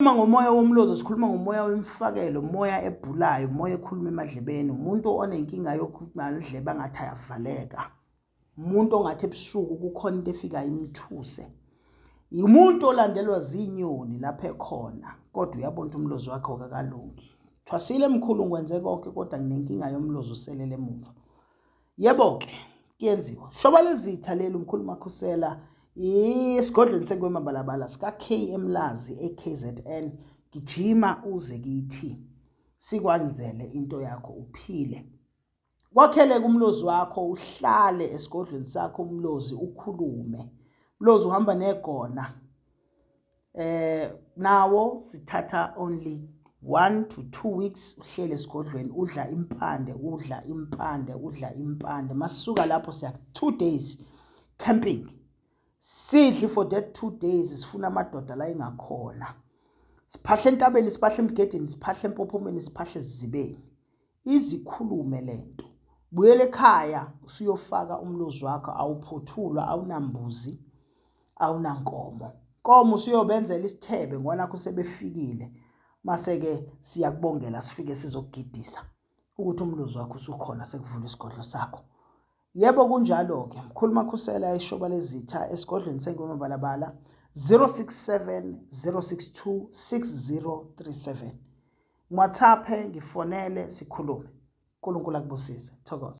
Uma ngomoya womlozo sikhuluma ngomoya wemfakelo, umoya ebhulayo, umoya ekhuluma emadlebeni, umuntu onenkinga yokukhuluma idlebe angathi ayavaleka, umuntu ongathi ebusuku kukhona into efika imthuse, umuntu olandelwa zinyoni lapha ekhona kodwa uyabona umlozo wakhe akakalungi. Thwasile mkhulu ngikwenze konke kodwa nginenkinga yomlozo uselele emuva. Yebo ke kuyenziwa. Shoba lezitha leli umkhulu Makhusela isigodlweni sekwemabalabala sika KM Lazi eKZN, gijima uze kithi sikwenzele into yakho uphile. Kwakhele kumlozi wakho uhlale esigodlweni sakho umlozi ukhulume. Umlozi uhamba negona. Nawo sithatha only 1 to 2 weeks uhlele esigodlweni udla impande masisuka lapho siya 2 days camping. Sidli for that 2 days sifuna amadoda la engakhona. Siphahle entabeni, siphahle emgedeni, siphahle empophomeni, siphahle ezibeni. Izikhulume lento. Buyele ekhaya usiyofaka umlozi wakho awuphothulwa, awunambuzi, awunankomo. Komo usiyobenzela isithebe ngwana nakho sebefikile. Mase ke siyakubongela sifike sizogidisa ukuthi umlozi wakho usukhona sekuvula isigodlo sakho. Yebo kunjalo ke mkhulu Makhusela eshoba lezitha esigodlweni sekwemabalabala 067 062 6037. WhatsApp ngifonele sikhulume. uNkulunkulu akubusise. Thokoza.